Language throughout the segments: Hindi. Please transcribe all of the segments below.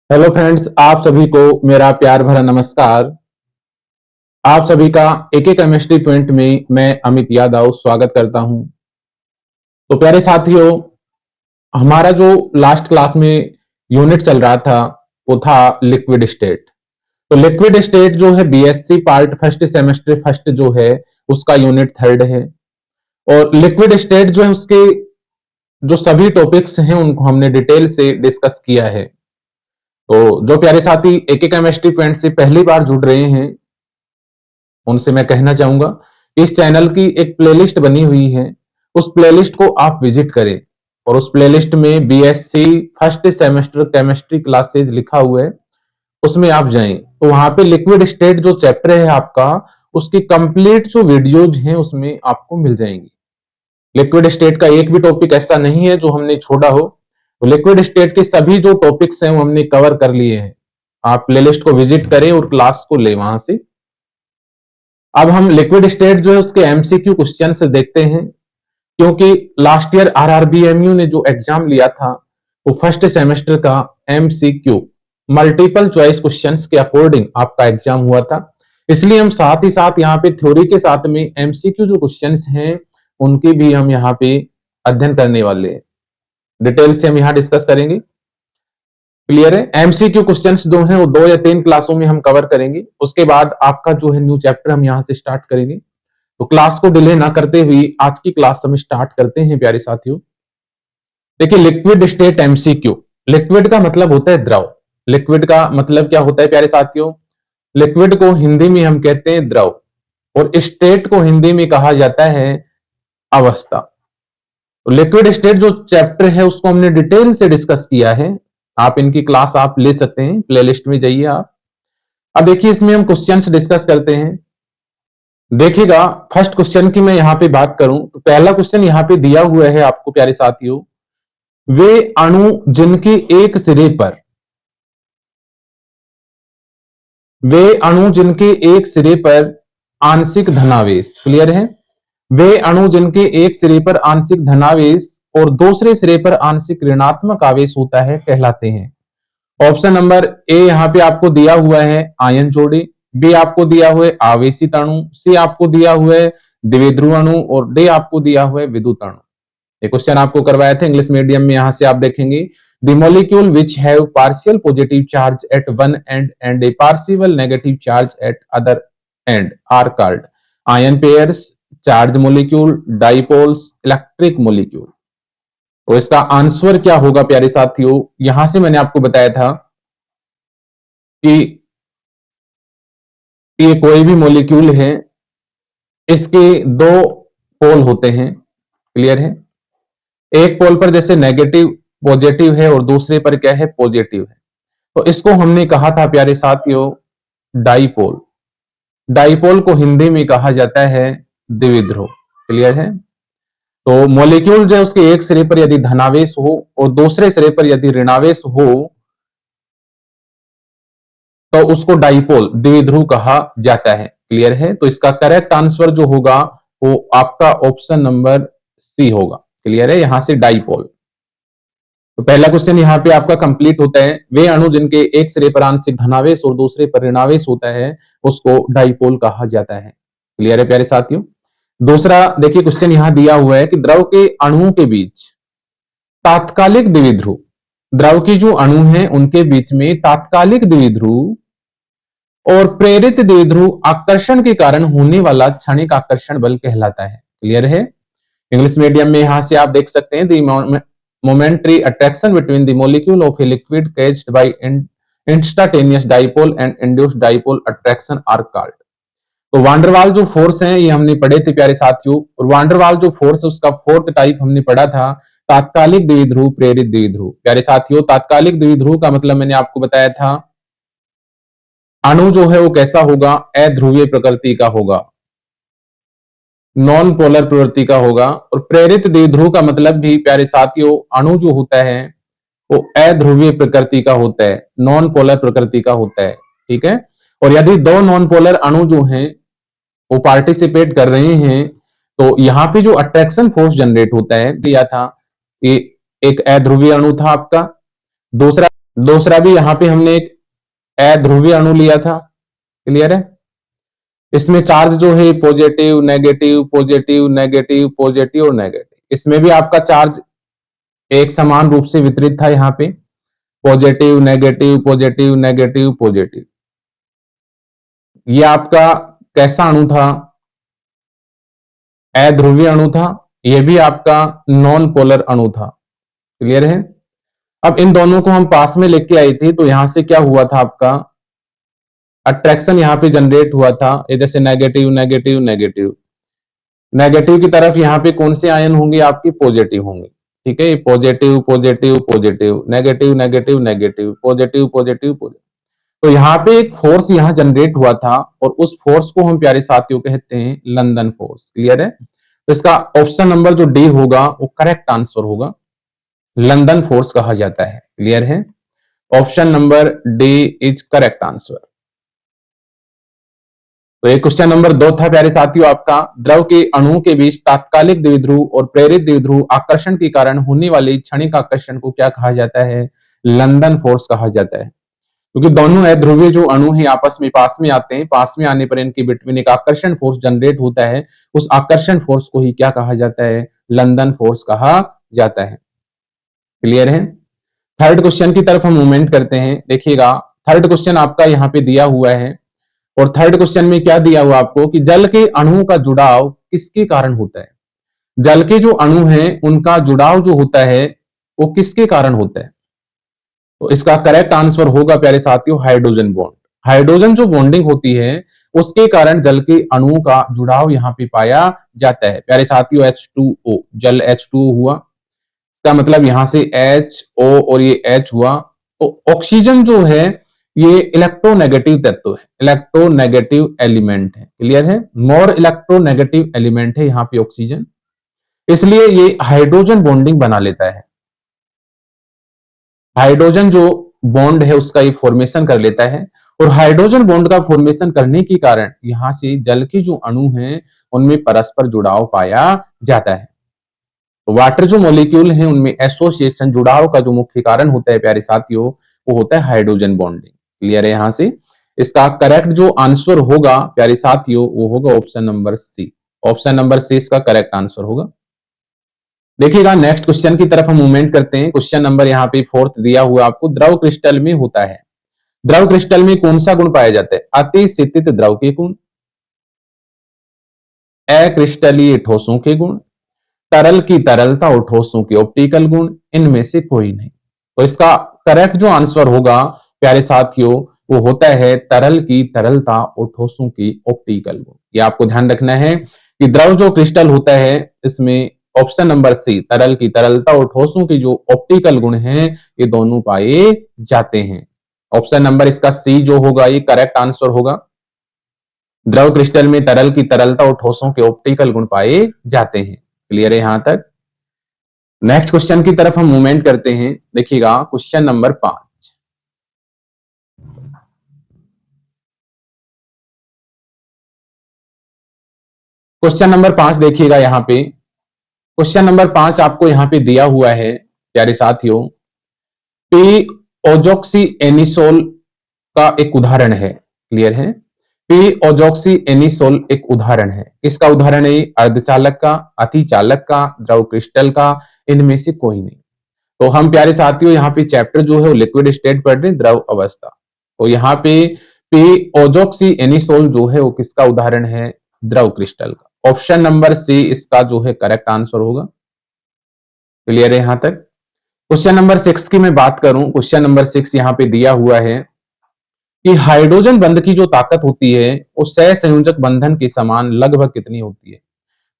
हेलो फ्रेंड्स, आप सभी को मेरा प्यार भरा नमस्कार। आप सभी का एक एक केमिस्ट्री पॉइंट में मैं अमित यादव स्वागत करता हूं। तो प्यारे साथियों, हमारा जो लास्ट क्लास में यूनिट चल रहा था वो था लिक्विड स्टेट। तो लिक्विड स्टेट जो है BSc part first semester first जो है उसका यूनिट थर्ड है। और लिक्विड स्टेट जो है उसके जो सभी टॉपिक्स हैं उनको हमने डिटेल से डिस्कस किया है। तो जो प्यारे साथी एक एक केमिस्ट्री पॉइंट से पहली बार जुड़ रहे हैं उनसे मैं कहना चाहूंगा, इस चैनल की एक प्लेलिस्ट बनी हुई है, उस प्लेलिस्ट को आप विजिट करें और उस प्लेलिस्ट में BSc first semester chemistry classes लिखा हुआ है, उसमें आप जाएं तो वहां पे लिक्विड स्टेट जो चैप्टर है आपका, उसकी कंप्लीट जो वीडियोज हैं उसमें आपको मिल जाएंगी। लिक्विड स्टेट का एक भी टॉपिक ऐसा नहीं है जो हमने छोड़ा हो। तो लिक्विड स्टेट के सभी जो टॉपिक्स हैं वो हमने कवर कर लिए हैं। आप प्लेलिस्ट को विजिट करें और क्लास को ले वहां से। अब हम लिक्विड स्टेट जो है उसके एमसीक्यू क्वेश्चन से देखते हैं, क्योंकि लास्ट ईयर आरआरबीएमयू ने जो एग्जाम लिया था वो फर्स्ट सेमेस्टर का एमसीक्यू मल्टीपल चॉइस क्वेश्चंस के अकॉर्डिंग आपका एग्जाम हुआ था। इसलिए हम साथ ही साथ यहाँ पे थ्योरी के साथ में एमसीक्यू जो क्वेश्चंस हैं उनकी भी हम यहाँ पे अध्ययन करने वाले हैं। डिटेल से हम यहाँ डिस्कस करेंगे। क्लियर है? एमसीक्यू क्वेश्चंस जो हैं वो 2 या 3 क्लासों में हम कवर करेंगे। उसके बाद आपका जो है न्यू चैप्टर हम यहाँ से स्टार्ट करेंगे। तो क्लास को डिले ना करते हुए आज की क्लास हम स्टार्ट करते हैं प्यारे साथियों। देखिए, लिक्विड स्टेट एमसीक्यू। लिक्विड का मतलब होता है द्रव। लिक्विड का मतलब क्या होता है प्यारे साथियों? लिक्विड को हिंदी में हम कहते हैं द्रव और स्टेट को हिंदी में कहा जाता है अवस्था। तो लिक्विड स्टेट जो चैप्टर है उसको हमने डिटेल से डिस्कस किया है। आप इनकी क्लास आप ले सकते हैं, प्लेलिस्ट में जाइए आप। अब देखिए, इसमें हम क्वेश्चंस डिस्कस करते हैं। देखिएगा, फर्स्ट क्वेश्चन की मैं यहां पे बात करूं तो पहला क्वेश्चन यहां पे दिया हुआ है आपको प्यारे साथियों, वे अणु जिनके एक सिरे पर वे अणु जिनके एक सिरे पर आंशिक धनावेश, क्लियर है? वे अणु जिनके एक सिरे पर आंशिक धनावेश और दूसरे सिरे पर आंशिक ऋणात्मक आवेश होता है कहलाते हैं। ऑप्शन नंबर ए यहां पे आपको दिया हुआ है आयन जोड़ी, बी आपको दिया हुआ है आवेशित अणु, सी आपको दिया हुआ है द्विध्रुव अणु और डी आपको दिया हुआ है विद्युत अणु। ये क्वेश्चन आपको करवाया था इंग्लिश मीडियम में। यहां से आप देखेंगे, the molecule which have partial positive charge at one end and a partial negative charge at other end are called ion pairs, charge molecule, dipoles, electric molecule. तो इसका आंसर क्या होगा प्यारे साथियों? यहां से मैंने आपको बताया था कि ये कोई भी मॉलिक्यूल है, इसके 2 पोल होते हैं, क्लियर है? एक पोल पर जैसे नेगेटिव पॉजिटिव है और दूसरे पर क्या है? पॉजिटिव है। तो इसको हमने कहा था प्यारे साथियों डाइपोल। डाइपोल को हिंदी में कहा जाता है द्विध्रुव, क्लियर है? तो मॉलिक्यूल जो है उसके एक सिरे पर यदि धनावेश हो और दूसरे सिरे पर यदि ऋणावेश हो तो उसको डाइपोल द्विध्रुव कहा जाता है, क्लियर है? तो इसका करेक्ट आंसर जो होगा वो आपका ऑप्शन नंबर सी होगा, क्लियर है? यहां से डाइपोल। तो पहला क्वेश्चन यहां पे आपका कंप्लीट होता है। वे अणु जिनके एक सिरे पर आंशिक धनावेश और दूसरे पर ऋणावेश होता है उसको डाइपोल कहा जाता है, क्लियर है प्यारे साथियों? दूसरा देखिए, क्वेश्चन यहां दिया हुआ है कि द्रव के अणुओं के बीच तात्कालिक द्विध्रुव, द्रव की जो अणु हैं उनके बीच में तात्कालिक द्विध्रुव और प्रेरित द्विध्रुव आकर्षण के कारण होने वाला क्षणिक आकर्षण बल कहलाता है, क्लियर है? इंग्लिश मीडियम में यहां से आप देख सकते हैं, the momentary attraction between the molecule of a liquid catched by instantaneous dipole and induced dipole attraction are called. तो वांडरवाल जो फोर्स है ये हमने पढ़े थे प्यारे साथियों, और वांडरवाल जो फोर्स है उसका फोर्थ टाइप हमने पढ़ा था तात्कालिक द्विध्रुव, प्रेरित द्विध्रुव। प्यारे साथियों, तात्कालिक द्विध्रुव का मतलब मैंने आपको बताया था, अणु जो है वो कैसा होगा? अध्रुवीय प्रकृति का होगा, नॉन पोलर प्रवृत्ति का होगा। और प्रेरित द्विध्रुव का मतलब भी प्यारे साथियों, अणु जो होता है वो अध्रुवीय प्रकृति का होता है, नॉन पोलर प्रकृति का होता है, ठीक है? और यदि 2 नॉन पोलर अणु जो हैं वो पार्टिसिपेट कर रहे हैं तो यहाँ पे जो अट्रैक्शन फोर्स जनरेट होता है दिया था, ये एक अध्रुवीय अणु था आपका, दूसरा दूसरा भी यहां पे हमने एक अध्रुवीय अणु लिया था। क्लियर है? इसमें चार्ज जो है positive negative positive negative positive और नेगेटिव, इसमें भी आपका चार्ज एक समान रूप से वितरित था। यहाँ पे positive negative positive negative positive. ये आपका कैसा अणु था? अध्रुवीय अणु था। यह भी आपका नॉन पोलर अणु था। क्लियर है? अब इन दोनों को हम पास में लेके आए थे, तो यहां से क्या हुआ था, आपका अट्रैक्शन यहां पे जनरेट हुआ था। ये जैसे नेगेटिव नेगेटिव नेगेटिव, नेगेटिव की तरफ यहाँ पे कौन से आयन होंगे? आपकी पॉजिटिव होंगे। ठीक है, positive positive positive negative negative negative positive positive positive. तो यहाँ पे एक फोर्स यहाँ जनरेट हुआ था, और उस फोर्स को हम प्यारे साथियों कहते हैं लंदन फोर्स। क्लियर है? तो इसका ऑप्शन नंबर जो डी होगा वो करेक्ट आंसर होगा, लंदन फोर्स कहा जाता है। क्लियर है? Option number D is correct answer. तो ये क्वेश्चन नंबर 2 था प्यारे साथियों आपका। द्रव के अणुओं के बीच तात्कालिक द्विध्रुव और प्रेरित द्विध्रुव आकर्षण के कारण होने वाले क्षणिक आकर्षण को क्या कहा जाता है? लंदन फोर्स कहा जाता है। क्योंकि दोनों अध्रुवीय जो अणु हैं आपस में पास में आते हैं, पास में आने पर इनके बिटवीन एक आकर्षण फोर्स जनरेट होता है। उस आकर्षण फोर्स को ही क्या कहा जाता है? लंदन फोर्स कहा जाता है। क्लियर है? थर्ड क्वेश्चन की तरफ हम मूवमेंट करते हैं। देखिएगा, थर्ड क्वेश्चन आपका यहाँ पे दिया हुआ है, और थर्ड क्वेश्चन में क्या दिया हुआ आपको कि जल के अणुओं का जुड़ाव किसके कारण होता है? जल के जो अणु हैं उनका जुड़ाव जो होता है वो किसके कारण होता है? तो इसका करेक्ट आंसर होगा प्यारे साथियों हाइड्रोजन बॉन्ड। हाइड्रोजन जो बॉन्डिंग होती है उसके कारण जल के अणुओं का जुड़ाव यहाँ पे पाया जाता है। प्यारे साथियों H2O, जल H2O हुआ, इसका मतलब यहां से HO और ये H हुआ। तो ऑक्सीजन जो है ये इलेक्ट्रोनेगेटिव तत्व है, इलेक्ट्रोनेगेटिव एलिमेंट है। क्लियर है? मोर इलेक्ट्रोनेगेटिव एलिमेंट है यहाँ पे ऑक्सीजन, इसलिए ये हाइड्रोजन बॉन्डिंग बना लेता है। हाइड्रोजन जो बॉन्ड है उसका ये फॉर्मेशन कर लेता है, और हाइड्रोजन बॉन्ड का फॉर्मेशन करने के कारण यहां से जल के जो अणु हैं उनमें परस्पर जुड़ाव पाया जाता है। तो वाटर जो मॉलिक्यूल हैं उनमें एसोसिएशन जुड़ाव का जो मुख्य कारण होता है प्यारे साथियों वो होता है हाइड्रोजन बॉन्डिंग। क्लियर है? यहां से इसका करेक्ट जो आंसर होगा प्यारे साथियों वो होगा option number C. Option number C इसका करेक्ट आंसर होगा। देखिएगा, नेक्स्ट क्वेश्चन की तरफ हम मूवमेंट करते हैं। क्वेश्चन नंबर यहाँ पे फोर्थ दिया हुआ आपको, द्रव क्रिस्टल में होता है। द्रव क्रिस्टल में कौन सा गुण पाया जाता है? अति शीतित द्रव के गुण, अक्रिस्टलीय ठोसों के गुण, तरल की तरलता और ठोसों के ऑप्टिकल गुण, इनमें से कोई नहीं। तो इसका करेक्ट जो आंसर होगा प्यारे साथियों वो होता है तरल की तरलता और ठोसों की ऑप्टिकल गुण। ये आपको ध्यान रखना है कि द्रव जो क्रिस्टल होता है इसमें ऑप्शन नंबर सी तरल की तरलता और ठोसों के जो ऑप्टिकल गुण हैं ये दोनों पाए जाते हैं। ऑप्शन नंबर इसका सी जो होगा ये करेक्ट आंसर होगा। द्रव क्रिस्टल में तरल की तरलता और ठोसों के ऑप्टिकल गुण पाए जाते हैं। क्लियर है यहां तक? नेक्स्ट क्वेश्चन की तरफ हम मूवमेंट करते हैं। देखिएगा, क्वेश्चन नंबर 5। क्वेश्चन नंबर 5 देखिएगा, यहां पे क्वेश्चन नंबर 5 आपको यहां पे दिया हुआ है प्यारे साथियों, पी ओजोक्सी एनिसोल का एक उदाहरण है। क्लियर है? पी ओजोक्सी एनिसोल एक उदाहरण है। इसका उदाहरण है अर्धचालक का, अतिचालक का, द्रव क्रिस्टल का, इनमें से कोई नहीं। तो हम प्यारे साथियों यहाँ पे चैप्टर जो है वो लिक्विड स्टेट पढ़ रहे हैं, द्रव अवस्था। तो यहाँ पे पी ओजोक्सी एनिसोल जो है वो किसका उदाहरण है? द्रव क्रिस्टल का। ऑप्शन नंबर सी इसका जो है करेक्ट आंसर होगा। क्लियर है यहां तक? क्वेश्चन नंबर 6 की मैं बात करूं, क्वेश्चन नंबर 6 यहाँ पे दिया हुआ है कि हाइड्रोजन बंध की जो ताकत होती है वो सहसंयोजक बंधन के समान लगभग कितनी होती है?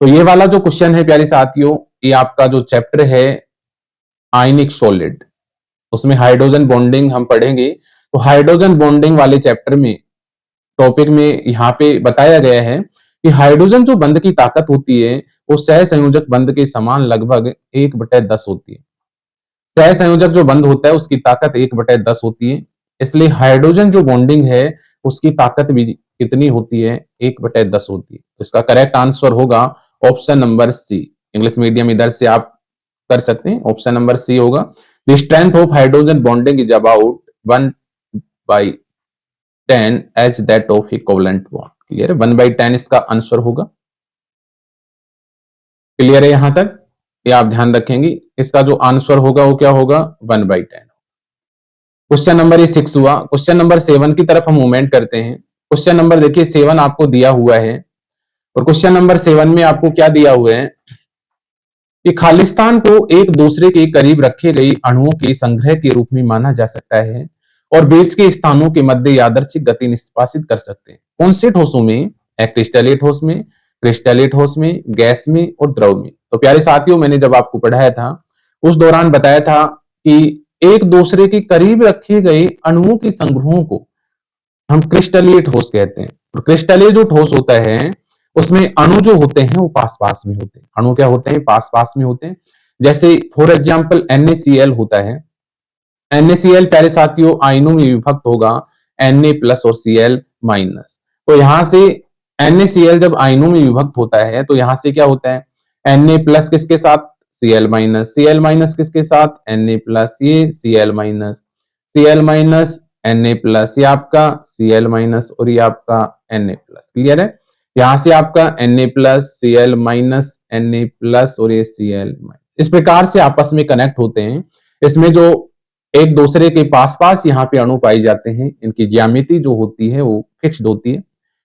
तो ये वाला जो क्वेश्चन है प्यारे साथियों, ये आपका जो चैप्टर है आयनिक सॉलिड, उसमें हाइड्रोजन बॉन्डिंग हम पढ़ेंगे। तो हाइड्रोजन बॉन्डिंग वाले चैप्टर में टॉपिक में यहाँ पे बताया गया है कि हाइड्रोजन जो बंध की ताकत होती है वो सहसंयोजक बंध के समान लगभग 1/10 होती है। सहसंयोजक जो बंध होता है उसकी ताकत 1/10 होती है, इसलिए हाइड्रोजन जो बॉन्डिंग है उसकी ताकत भी कितनी होती है? 1/10 होती है। तो इसका करेक्ट आंसर होगा option number C. English medium इधर से आप कर सकते हैं, ऑप्शन नंबर सी होगा। The strength of hydrogen bonding is about 1/10 as that of equivalent bond. Clear है, 1/10 इसका आंसर होगा। क्लियर है यहां तक, ये आप ध्यान रखेंगे, इसका जो आंसर होगा वो क्या होगा, 1/10। क्वेश्चन नंबर 6 हुआ। क्वेश्चन नंबर 7 की तरफ हम मूवमेंट करते हैं। क्वेश्चन नंबर देखिए 7 आपको दिया हुआ है, और क्वेश्चन नंबर 7 में आपको क्या दिया हुआ है कि खालिस्तान को एक दूसरे के करीब रखे गए अणुओं के संग्रह के रूप में माना जा सकता है और बीच के स्थानों के मध्य यादृच्छिक गति निष्पादित कर सकते हैं। कौन से ठोसों में, क्रिस्टलीय ठोस में, क्रिस्टलीय ठोस में, गैस में और द्रव में। तो प्यारे साथियों, मैंने जब आपको पढ़ाया था उस दौरान बताया था कि एक दूसरे के करीब रखे गए अणुओं के संग्रहों को हम क्रिस्टलीय ठोस कहते हैं। और क्रिस्टलीय जो ठोस होता है उसमें अणु जो होते हैं वो पास पास में होते हैं। अणु क्या होते हैं, पास पास में होते हैं। जैसे फॉर एग्जांपल NaCl होता है। NaCl प्यारे साथियों आयनों में विभक्त होगा Na+ और Cl-। तो यहां से NaCl जब आयनों में विभक्त होता है तो यहां से क्या होता है, Na+ किसके साथ, Cl-, Cl- किसके साथ, Na+, ये Cl-, Cl- Na+, ये आपका Cl- और ये आपका Na+। क्लियर है, यहां से आपका Na+, Cl-, Na+ और ये Cl-। इस प्रकार से आपस में कनेक्ट होते हैं। इसमें जो एक दूसरे के पास पास यहाँ पे अणु पाए जाते हैं, इनकी ज्यामिति जो होती है वो फिक्स्ड होती है।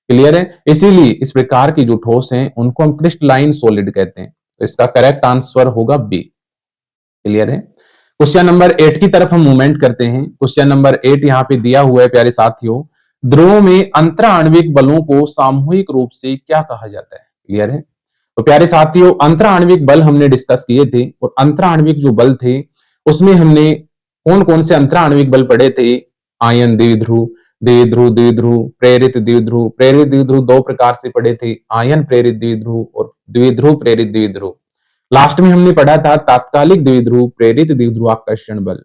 क्लियर है, इसीलिए इस प्रकार की जो ठोस हैं उनको हम क्रिस्टलाइन सॉलिड कहते हैं। तो इसका करेक्ट आंसर होगा बी। क्लियर है। क्वेश्चन नंबर 8 की तरफ हम मूवमेंट करते हैं। क्वेश्चन नंबर 8 यहाँ पे दिया हुआ है प्यारे साथियों, ध्रुवों में अंतराण्विक बलों को सामूहिक रूप से क्या कहा जाता है। क्लियर है, तो प्यारे साथियों अंतराण्विक बल हमने डिस्कस किए थे, और अंतराण्विक जो बल थे उसमें हमने कौन कौन से अंतराण्विक बल पढ़े थे, आयन द्विध्रुव, द्विध्रुव द्विध्रुव, प्रेरित द्विध्रुव। प्रेरित द्विध्रुव दो प्रकार से पढ़े थे, आयन प्रेरित द्विध्रुव और द्विध्रुव प्रेरित द्विध्रुव। लास्ट में हमने पढ़ा था तात्कालिक द्विध्रुव प्रेरित द्विध्रुवाकर्षण बल।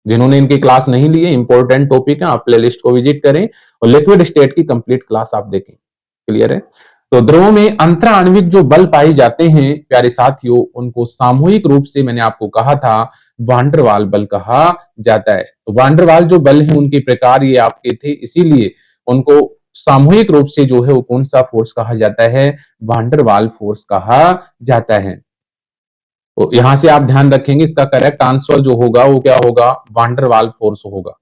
जिन्होंने इनकी क्लास नहीं ली है, इंपॉर्टेंट टॉपिक है, आप प्लेलिस्ट को विजिट करें और लिक्विड स्टेट की कंप्लीट क्लास आप देखें। क्लियर है, तो ध्रुवों में अंतराण्विक जो बल पाए जाते हैं प्यारे साथियों उनको सामूहिक रूप से मैंने आपको कहा था वांडरवाल बल कहा जाता है। तो वांडरवाल जो बल है उनके प्रकार ये आपके थे, इसीलिए उनको सामूहिक रूप से जो है वो कौन सा फोर्स कहा जाता है, वांडरवाल फोर्स कहा जाता है। तो यहां से आप ध्यान रखेंगे, इसका करेक्ट आंसर जो होगा वो क्या होगा, वांडरवाल फोर्स होगा।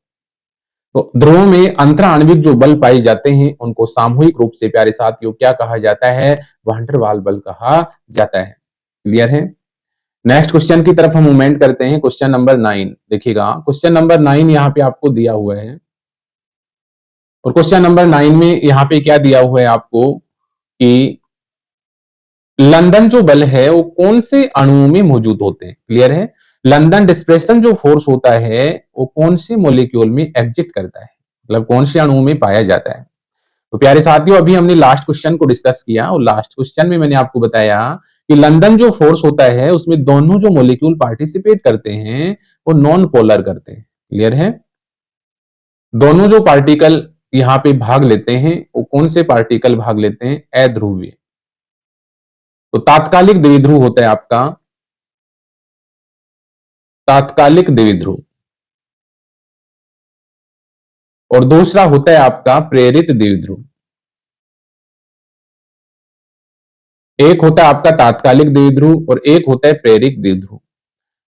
तो ध्रुवों में अंतराण्विक जो बल पाए जाते हैं उनको सामूहिक रूप से प्यारे साथियों क्या कहा जाता है, वांडरवाल बल कहा जाता है। क्लियर है। नेक्स्ट क्वेश्चन की तरफ हम मूवमेंट करते हैं। क्वेश्चन नंबर 9 देखिएगा, क्वेश्चन नंबर 9 यहाँ पे आपको दिया हुआ है, और क्वेश्चन नंबर 9 में यहाँ पे क्या दिया हुआ है आपको कि लंदन जो बल है वो कौन से अणुओं में मौजूद होते हैं। क्लियर है, लंदन डिस्प्रेशन जो फोर्स होता है वो कौन से मॉलिक्यूल में एग्जिट करता है, मतलब कौन से अणुओं में पाया जाता है। तो प्यारे साथियों अभी हमने लास्ट क्वेश्चन को डिस्कस किया, और लास्ट क्वेश्चन में मैंने आपको बताया कि लंदन जो फोर्स होता है उसमें दोनों जो मॉलिक्यूल पार्टिसिपेट करते हैं वो नॉन पोलर करते हैं। क्लियर है, दोनों जो पार्टिकल यहाँ पे भाग लेते हैं वो कौन से पार्टिकल भाग लेते हैं, अध्रुवीय। तो तात्कालिक द्विध्रुव होता है आपका तात्कालिक द्विध्रुव, और दूसरा होता है आपका प्रेरित द्विध्रुव। एक होता है आपका तात्कालिक द्विध्रुव और एक होता है प्रेरित द्विध्रुव।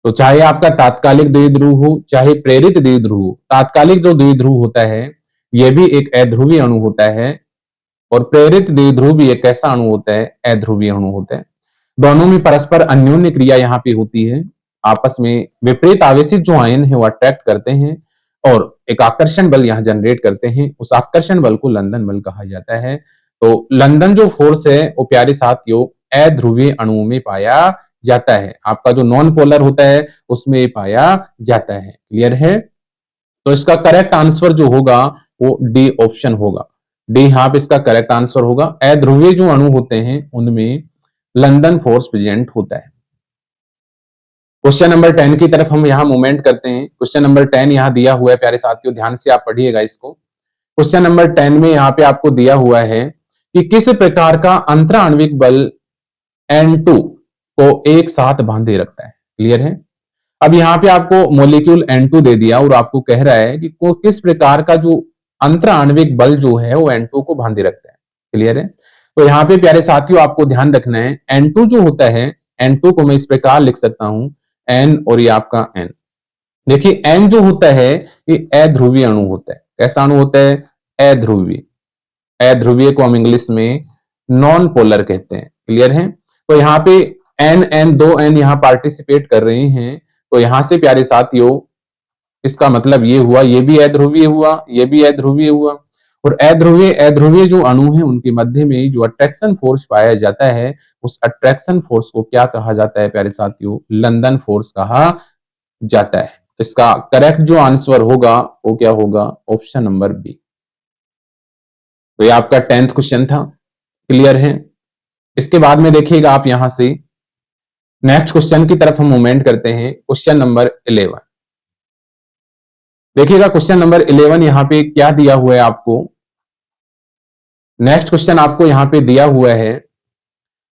तो चाहे आपका तात्कालिक द्विध्रुव हो चाहे प्रेरित द्विध्रुव हो, तात्कालिक जो द्विध्रुव होता है यह भी एक अध्रुवीय अणु होता है, और प्रेरित द्विध्रुव भी एक ऐसा अणु होता है, अध्रुवीय अणु होता है। दोनों में परस्पर अन्योन्य क्रिया यहाँ पे होती है, आपस में विपरीत आवेशित जो आयन है वो अट्रैक्ट करते हैं और एक आकर्षण बल यहाँ जनरेट करते हैं। उस आकर्षण बल को लंदन बल कहा जाता है। तो लंदन जो फोर्स है वो प्यारे साथियों अध्रुवीय अणुओं में पाया जाता है, आपका जो नॉन पोलर होता है उसमें पाया जाता है। क्लियर है, तो इसका करेक्ट आंसर जो होगा वो डी ऑप्शन होगा। डी यहाँ पे इसका करेक्ट आंसर होगा। अध्रुवीय जो अणु होते हैं उनमें लंदन फोर्स प्रेजेंट होता है। क्वेश्चन नंबर 10 की तरफ हम यहां मूवमेंट करते हैं। क्वेश्चन नंबर 10 यहां दिया हुआ है प्यारे साथियों, ध्यान से आप पढ़िएगा इसको। क्वेश्चन नंबर 10 में यहां पे आपको दिया हुआ है कि किस प्रकार का अंतराण्विक बल N2 को एक साथ बांधे रखता है। क्लियर है, अब यहाँ पे आपको मॉलिक्यूल N2 दे दिया और आपको कह रहा है कि किस प्रकार का जो अंतर आणविक बल जो है वो N2 को बांधे रखता है। क्लियर है? तो यहाँ पे प्यारे साथियों आपको ध्यान रखना है, N2 जो होता है, N2 को मैं इस प्रकार लिख सकता हूं, N और ये आपका N। देखिए N जो होता है ये अध्रुवीय अणु होता है। कैसा अणु होता है? अध्रुवीय। अध्रुवीय को हम इंग्लिश में नॉन पोलर कहते हैं। क्लियर है? तो यहाँ पे दो N यहाँ पार्टिसिपेट कर रहे हैं, तो यहां से प्यारे साथियों इसका मतलब ये हुआ, ये भी अध्रुवीय हुआ, ये भी अध्रुवीय हुआ। और अध्रुवीय जो अणु है उनके मध्य में जो अट्रैक्शन फोर्स पाया जाता है, उस अट्रैक्शन फोर्स को क्या कहा जाता है प्यारे साथियों? लंदन फोर्स कहा जाता है। तो इसका करेक्ट जो आंसर होगा वो क्या होगा? Option number B. तो ये आपका 10th क्वेश्चन था। क्लियर है? इसके बाद में देखिएगा आप यहां से नेक्स्ट क्वेश्चन की तरफ हम मूवमेंट करते हैं। क्वेश्चन नंबर 11 देखिएगा। क्वेश्चन नंबर 11 यहां पे क्या दिया हुआ है आपको? नेक्स्ट क्वेश्चन आपको यहां पे दिया हुआ है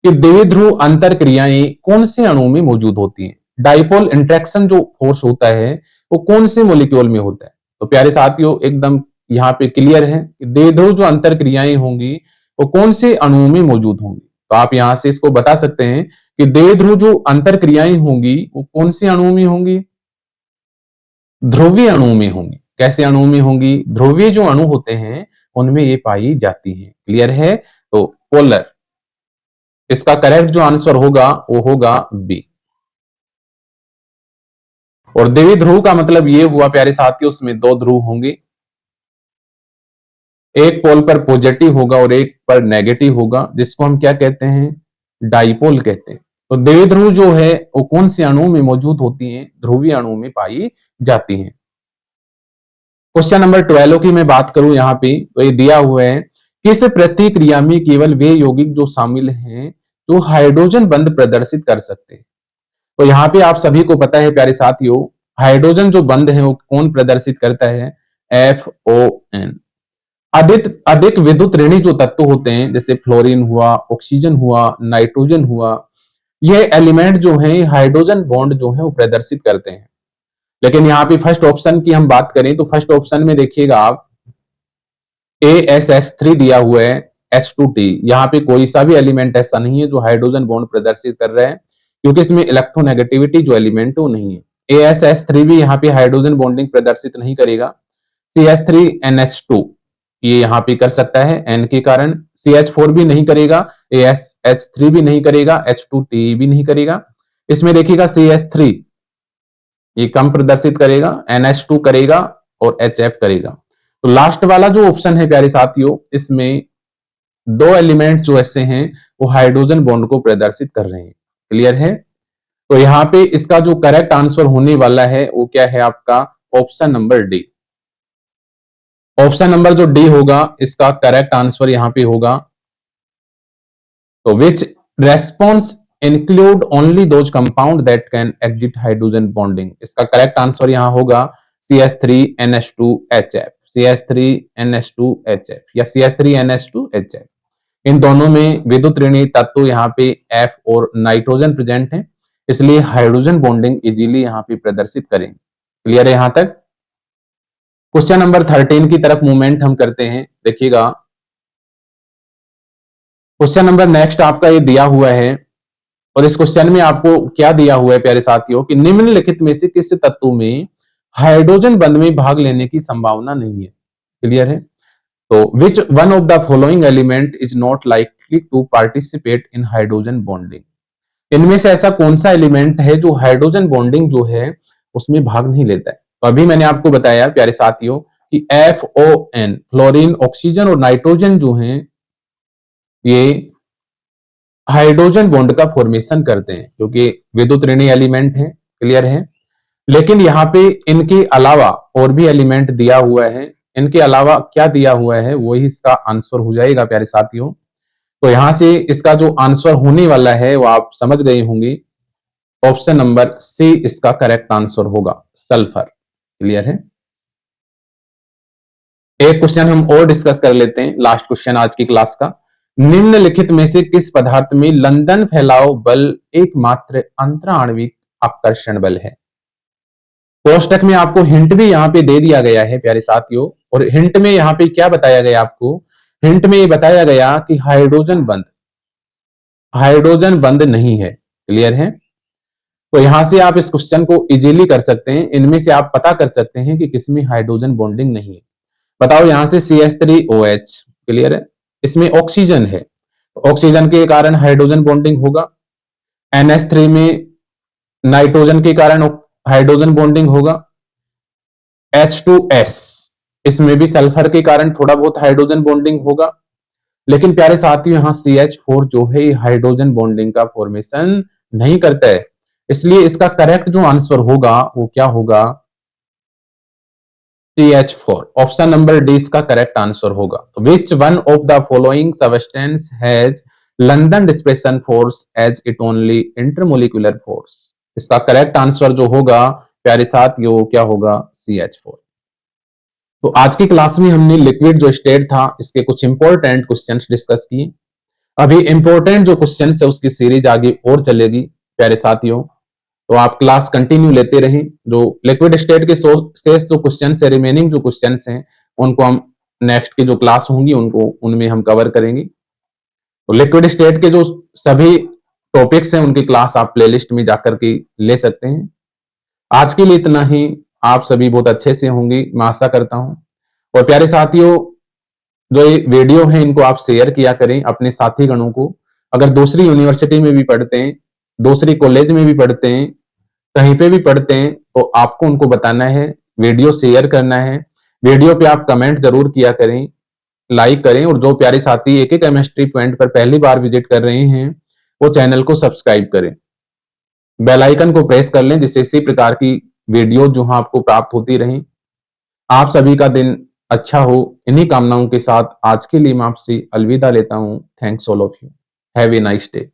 कि द्विध्रुव अंतर क्रियाएं कौन से अणु में मौजूद होती हैं? डाइपोल इंटरेक्शन जो फोर्स होता है वो कौन से मॉलिक्यूल में होता है? तो प्यारे साथियों एकदम यहाँ पे क्लियर है कि द्विध्रुव जो अंतर क्रियाएं होंगी वो कौन से अणु में मौजूद होंगी। तो आप यहां से इसको बता सकते हैं कि द्विध्रुव जो अंतर क्रियाएं होंगी वो कौन से अणु में होंगी? ध्रुवीय अणु में होंगी। कैसे अणु में होंगी? ध्रुवीय जो अणु होते हैं उनमें ये पाई जाती है। क्लियर है? तो पोलर, इसका करेक्ट जो आंसर होगा वो होगा बी। और द्विध्रुव का मतलब ये हुआ प्यारे साथियों उसमें दो ध्रुव होंगे, एक पोल पर पॉजिटिव होगा और एक पर नेगेटिव होगा, जिसको हम क्या कहते हैं? डाइपोल कहते हैं। तो द्विध्रुव जो है वो कौन से अणु में मौजूद होती हैं? ध्रुवीय अणु में पाई जाती हैं। क्वेश्चन नंबर 12 की मैं बात करूं यहां पे, तो ये दिया हुआ है किस प्रतिक्रिया में केवल वे यौगिक जो शामिल हैं जो हाइड्रोजन बंध प्रदर्शित कर सकते हैं। तो यहाँ पे आप सभी को पता है प्यारे साथियों, हाइड्रोजन जो बंध है वो कौन प्रदर्शित करता है? FON। अधिक अधिक विद्युत ऋणी जो तत्व होते हैं जैसे फ्लोरीन हुआ, ऑक्सीजन हुआ, नाइट्रोजन हुआ, ये एलिमेंट जो है हाइड्रोजन बॉन्ड जो है वो प्रदर्शित करते हैं। लेकिन यहाँ पे फर्स्ट ऑप्शन की हम बात करें तो फर्स्ट ऑप्शन में देखिएगा आप ASS3 दिया हुआ है, H2T। यहाँ पे कोई सा भी एलिमेंट ऐसा नहीं है जो हाइड्रोजन बॉन्ड प्रदर्शित कर रहा है, क्योंकि इसमें इलेक्ट्रोनेगेटिविटी जो एलिमेंट है वो नहीं है। ASS3 भी यहाँ पे हाइड्रोजन बॉन्डिंग प्रदर्शित नहीं करेगा। CH3NH2 ये यहाँ पे कर सकता है N के कारण, CH4 भी नहीं करेगा, ASH3 भी नहीं करेगा, H2T भी नहीं करेगा। इसमें देखिएगा CH3 ये कम प्रदर्शित करेगा, NH2 करेगा और HF करेगा। तो लास्ट वाला जो ऑप्शन है प्यारे साथियों, इसमें दो एलिमेंट जो ऐसे हैं वो हाइड्रोजन बॉन्ड को प्रदर्शित कर रहे हैं। क्लियर है? तो यहाँ पे इसका जो करेक्ट आंसर होने वाला है वो क्या है आपका? Option number D. Option number जो डी होगा इसका करेक्ट आंसर यहां पे होगा। तो which response include only those compound that can exit hydrogen bonding, इसका करेक्ट आंसर यहां होगा CH3NH2HF, CH3NH2HF या CH3NH2HF। इन दोनों में विद्युत ऋणी तत्व यहाँ पे F और नाइट्रोजन प्रेजेंट है, इसलिए हाइड्रोजन बॉन्डिंग इजीली यहाँ पे प्रदर्शित करेंगे। क्लियर है यहां तक? क्वेश्चन नंबर 13 की तरफ मूवमेंट हम करते हैं। देखिएगा क्वेश्चन नंबर नेक्स्ट आपका ये दिया हुआ है और इस क्वेश्चन में आपको क्या दिया हुआ है प्यारे साथियों कि निम्नलिखित में से किस तत्व में हाइड्रोजन बंध में भाग लेने की संभावना नहीं है। क्लियर है? तो which one of the following element is not likely to participate in hydrogen bonding, इनमें से ऐसा कौन सा एलिमेंट है जो हाइड्रोजन बॉन्डिंग जो है उसमें भाग नहीं लेता है? तो अभी मैंने आपको बताया प्यारे साथियों कि FON फ्लोरीन, ऑक्सीजन और नाइट्रोजन जो हैं ये हाइड्रोजन बॉन्ड का फॉर्मेशन करते हैं क्योंकि विद्युत ऋणी एलिमेंट है। क्लियर है? लेकिन यहाँ पे इनके अलावा और भी एलिमेंट दिया हुआ है, इनके अलावा क्या दिया हुआ है वही इसका आंसर हो जाएगा प्यारे साथियों। तो यहां से इसका जो आंसर होने वाला है वो आप समझ गए होंगे, ऑप्शन नंबर सी इसका करेक्ट आंसर होगा, सल्फर। क्लियर है? एक क्वेश्चन हम और डिस्कस कर लेते हैं, लास्ट क्वेश्चन आज की क्लास का। निम्नलिखित में से किस पदार्थ में लंदन फैलाव बल एकमात्र अंतराण्विक आकर्षण बल है? कोष्टक में आपको हिंट भी यहाँ पे दे दिया गया है प्यारे साथियों, और हिंट में यहाँ पे क्या बताया गया आपको, हिंट में ये बताया गया कि हाइड्रोजन बंद नहीं है। क्लियर है? तो यहां से आप इस क्वेश्चन को इजीली कर सकते हैं, इनमें से आप पता कर सकते हैं कि किसमें हाइड्रोजन बॉन्डिंग नहीं है। बताओ, यहां से CH3OH, क्लियर है, इसमें ऑक्सीजन है, ऑक्सीजन के कारण हाइड्रोजन बॉन्डिंग होगा। NH3 में नाइट्रोजन के कारण हाइड्रोजन बॉन्डिंग होगा। H2S, इसमें भी सल्फर के कारण थोड़ा बहुत हाइड्रोजन बॉन्डिंग होगा। लेकिन प्यारे साथियों, यहाँ CH4 जो है ये हाइड्रोजन बॉन्डिंग का फॉर्मेशन नहीं करता है, इसलिए इसका करेक्ट जो आंसर होगा वो क्या होगा, CH4। ऑप्शन नंबर डी इसका करेक्ट आंसर होगा। तो which one of the following substance has London displacement force as it only intermolecular force. इसका करेक्ट आंसर जो होगा प्यारे साथियों क्या होगा, CH4। तो आज की क्लास में हमने लिक्विड जो स्टेट था इसके कुछ इंपॉर्टेंट क्वेश्चंस डिस्कस किए। अभी इंपॉर्टेंट जो क्वेश्चंस है उसकी सीरीज आगे और चलेगी प्यारे साथियों, तो आप क्लास कंटिन्यू लेते रहें। जो लिक्विड स्टेट के शेष जो क्वेश्चंस है, रिमेनिंग जो क्वेश्चंस हैं, उनको हम नेक्स्ट की जो क्लास होंगी उनको उनमें हम कवर करेंगे। तो लिक्विड स्टेट के जो सभी टॉपिक्स हैं उनकी क्लास आप प्लेलिस्ट में जाकर के ले सकते हैं। आज के लिए इतना ही। आप सभी बहुत अच्छे से होंगे, मैं आशा करता हूं। और प्यारे साथियों, जो ये वीडियो है इनको आप शेयर किया करें अपने साथी गणों को। अगर दूसरी यूनिवर्सिटी में भी पढ़ते हैं, दूसरी कॉलेज में भी पढ़ते हैं, कहीं पे भी पढ़ते हैं, तो आपको उनको बताना है, वीडियो शेयर करना है। वीडियो पे आप कमेंट जरूर किया करें, लाइक करें, और जो प्यारे साथी एक केमिस्ट्री पॉइंट पर पहली बार विजिट कर रहे हैं वो चैनल को सब्सक्राइब करें, बेल आइकन को प्रेस कर लें, जिससे इसी प्रकार की वीडियो जो आपको प्राप्त होती रहें। आप सभी का दिन अच्छा हो, इन्हीं कामनाओं के साथ आज के लिए मैं आपसे अलविदा लेता हूं। Thanks all of you, have a nice day.